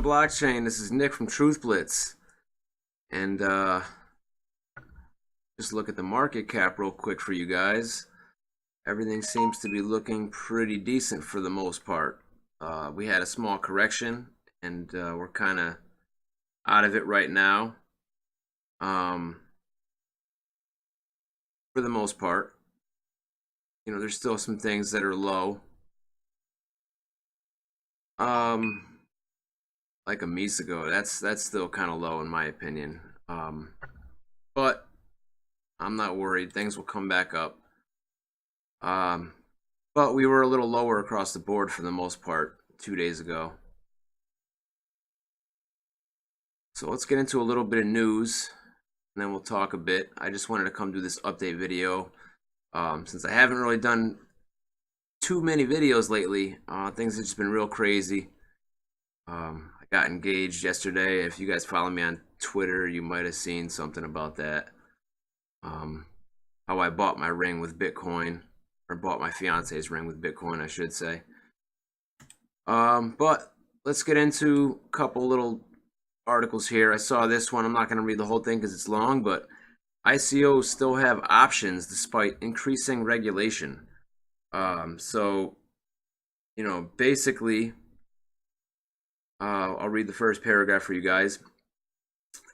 blockchain? This is Nick from Truth Blitz. And just look at the market cap real quick for you guys. Everything seems to be looking pretty decent for the most part. We had a small correction, and we're kind of out of it right now. For the most part, you know, there's still some things that are low. Like a Mies ago, that's still kind of low in my opinion. But I'm not worried. Things will come back up. But we were a little lower across the board for the most part 2 days ago. So let's get into a little bit of news, and then we'll talk a bit. I just wanted to come do this update video. Since I haven't really done too many videos lately, things have just been real crazy. I got engaged yesterday. If you guys follow me on Twitter, you might have seen something about that. How I bought my ring with Bitcoin, or bought my fiance's ring with Bitcoin, I should say. But let's get into a couple little articles here. I saw this one. I'm not going to read the whole thing because it's long, but ICOs still have options despite increasing regulation. So, you know, basically, I'll read the first paragraph for you guys.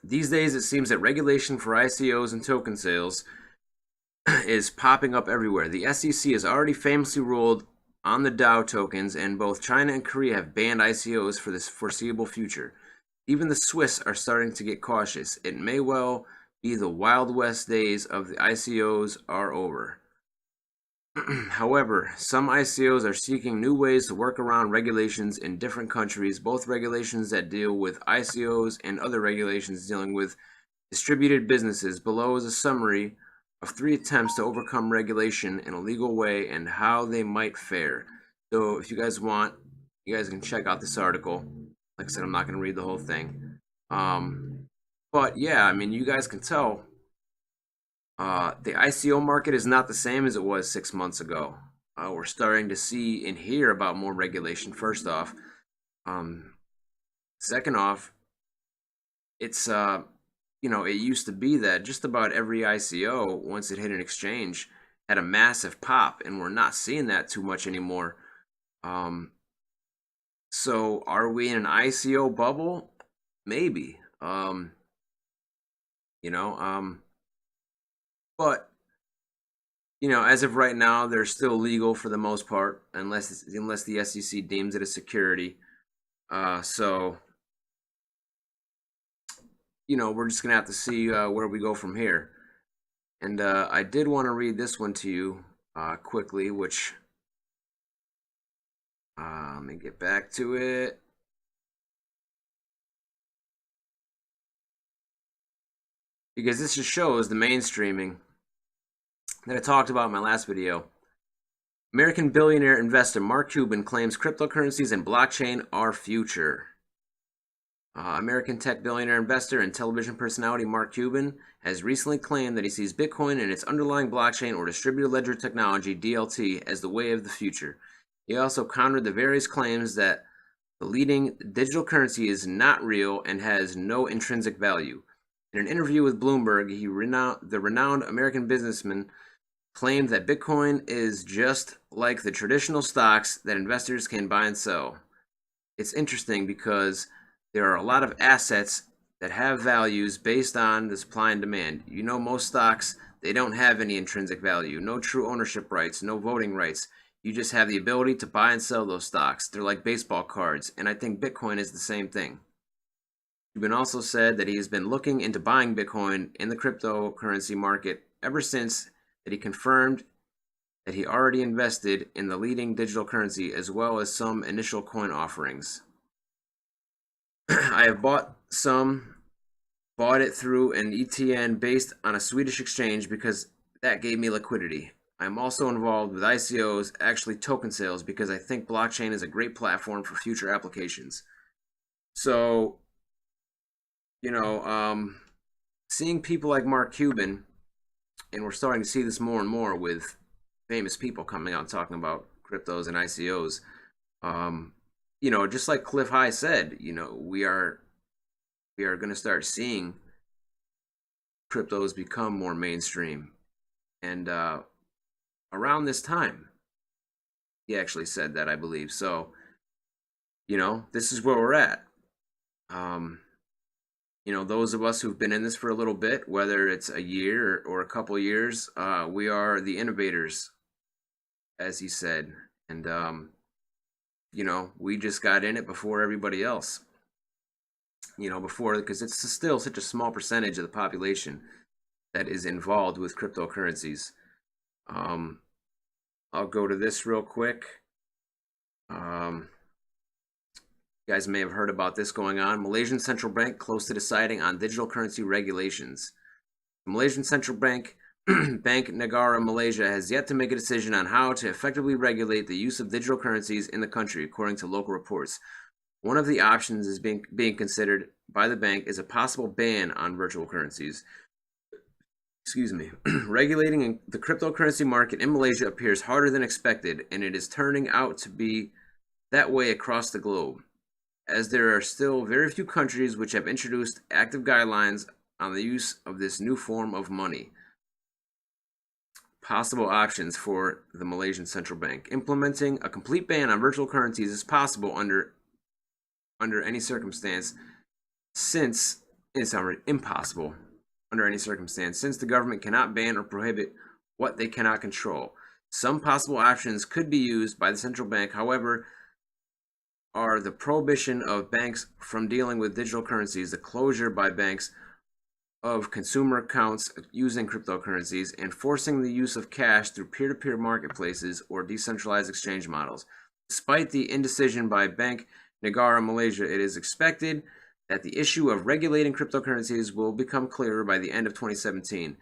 These days, it seems that regulation for ICOs and token sales is popping up everywhere. The SEC has already famously ruled on the DAO tokens, and both China and Korea have banned ICOs for this foreseeable future. Even the Swiss are starting to get cautious. It may well be the Wild West days of the ICOs are over. However, some ICOs are seeking new ways to work around regulations in different countries, both regulations that deal with ICOs and other regulations dealing with distributed businesses. Below is a summary of 3 attempts to overcome regulation in a legal way and how they might fare. So if you guys want, you guys can check out this article. Like I said, I'm not going to read the whole thing. But yeah, I mean, you guys can tell the ICO market is not the same as it was 6 months ago. We're starting to see and hear about more regulation, first off. Second off, it's, you know, it used to be that just about every ICO, once it hit an exchange, had a massive pop, and we're not seeing that too much anymore. So are we in an ICO bubble? Maybe. But you know, as of right now, they're still legal for the most part, unless the SEC deems it a security. So you know, we're just gonna have to see where we go from here. And I did want to read this one to you quickly, which let me get back to it. Because this just shows the mainstreaming that I talked about in my last video. American billionaire investor Mark Cuban claims cryptocurrencies and blockchain are future. American tech billionaire investor and television personality Mark Cuban has recently claimed that he sees Bitcoin and its underlying blockchain or distributed ledger technology, DLT, as the way of the future. He also countered the various claims that the leading digital currency is not real and has no intrinsic value. In an interview with Bloomberg, the renowned American businessman claimed that Bitcoin is just like the traditional stocks that investors can buy and sell. It's interesting because there are a lot of assets that have values based on the supply and demand. You know, most stocks, they don't have any intrinsic value, no true ownership rights, no voting rights. You just have the ability to buy and sell those stocks. They're like baseball cards, and I think Bitcoin is the same thing. Cuban also said that he has been looking into buying Bitcoin in the cryptocurrency market ever since that he confirmed that he already invested in the leading digital currency as well as some initial coin offerings. I have bought it through an ETN based on a Swedish exchange because that gave me liquidity. I'm also involved with ICOs, actually token sales, because I think blockchain is a great platform for future applications. So, you know, seeing people like Mark Cuban, and we're starting to see this more and more with famous people coming out talking about cryptos and ICOs, you know, just like Cliff High said, you know, we are going to start seeing cryptos become more mainstream. And around this time, he actually said that, I believe. So, you know, this is where we're at. You know, those of us who've been in this for a little bit, whether it's a year or a couple years, we are the innovators, as he said. And, you know, we just got in it before everybody else. You know, before, because it's still such a small percentage of the population that is involved with cryptocurrencies. I'll go to this real quick. You guys may have heard about this going on. Malaysian Central Bank close to deciding on digital currency regulations. The Malaysian Central Bank, Bank Negara Malaysia, has yet to make a decision on how to effectively regulate the use of digital currencies in the country, according to local reports. One of the options is being considered by the bank is a possible ban on virtual currencies. Excuse me. Regulating the cryptocurrency market in Malaysia appears harder than expected, and it is turning out to be that way across the globe, as there are still very few countries which have introduced active guidelines on the use of this new form of money. Possible options for the Malaysian Central Bank. Implementing a complete ban on virtual currencies is possible under any circumstance, since it's impossible under any circumstance, since the government cannot ban or prohibit what they cannot control. Some possible options could be used by the central bank, however, are the prohibition of banks from dealing with digital currencies, the closure by banks of consumer accounts using cryptocurrencies, and forcing the use of cash through peer-to-peer marketplaces or decentralized exchange models. Despite the indecision by Bank Negara Malaysia, it is expected that the issue of regulating cryptocurrencies will become clearer by the end of 2017.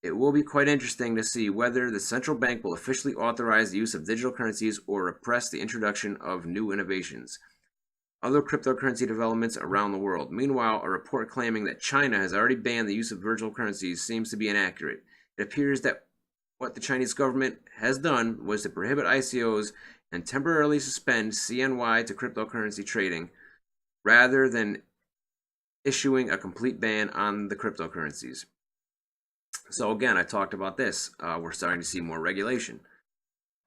It will be quite interesting to see whether the central bank will officially authorize the use of digital currencies or repress the introduction of new innovations. Other cryptocurrency developments around the world. Meanwhile, a report claiming that China has already banned the use of virtual currencies seems to be inaccurate. It appears that what the Chinese government has done was to prohibit ICOs and temporarily suspend CNY to cryptocurrency trading, rather than issuing a complete ban on the cryptocurrencies. So again, I talked about this. We're starting to see more regulation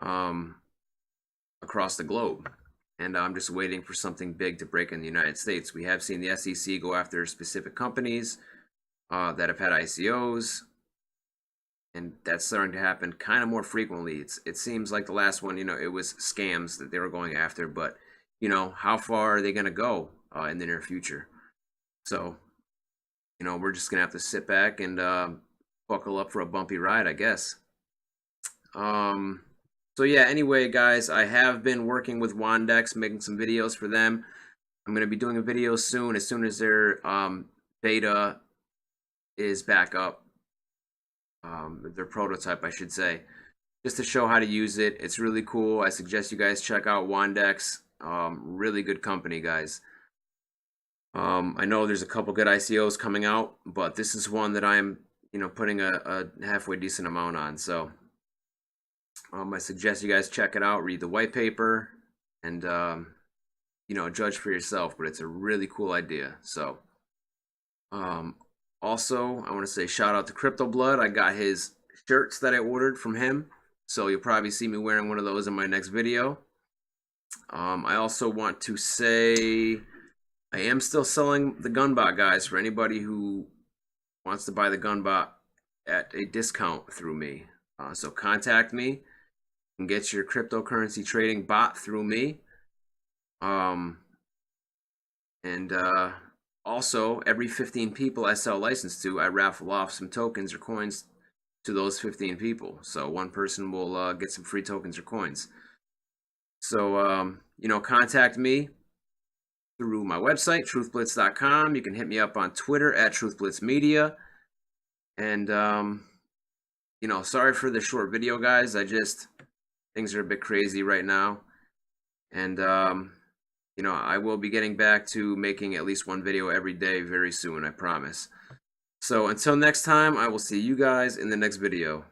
across the globe. And I'm just waiting for something big to break in the United States. We have seen the SEC go after specific companies that have had ICOs. And that's starting to happen kind of more frequently. It seems like the last one, you know, it was scams that they were going after. But, you know, how far are they going to go in the near future? So, you know, we're just going to have to sit back and buckle up for a bumpy ride, I guess. So yeah, anyway, guys, I have been working with Wandex, making some videos for them. I'm going to be doing a video soon as their beta is back up. Their prototype, I should say, just to show how to use it. It's really cool. I suggest you guys check out Wandex. Really good company, guys. I know there's a couple good ICOs coming out, but this is one that I'm, you know, putting a halfway decent amount on. So I suggest you guys check it out, read the white paper, and you know, judge for yourself. But it's a really cool idea. So also, I want to say shout out to Crypto Blood. I got his shirts that I ordered from him, so you'll probably see me wearing one of those in my next video. I also want to say I am still selling the Gunbot, guys, for anybody who wants to buy the Gunbot at a discount through me. So contact me and get your cryptocurrency trading bot through me. Also, every 15 people I sell license to, I raffle off some tokens or coins to those 15 people. So one person will get some free tokens or coins. So, you know, contact me through my website, truthblitz.com. You can hit me up on Twitter at truthblitzmedia. And, you know, sorry for the short video, guys. Things are a bit crazy right now. And, you know, I will be getting back to making at least one video every day very soon, I promise. So until next time, I will see you guys in the next video.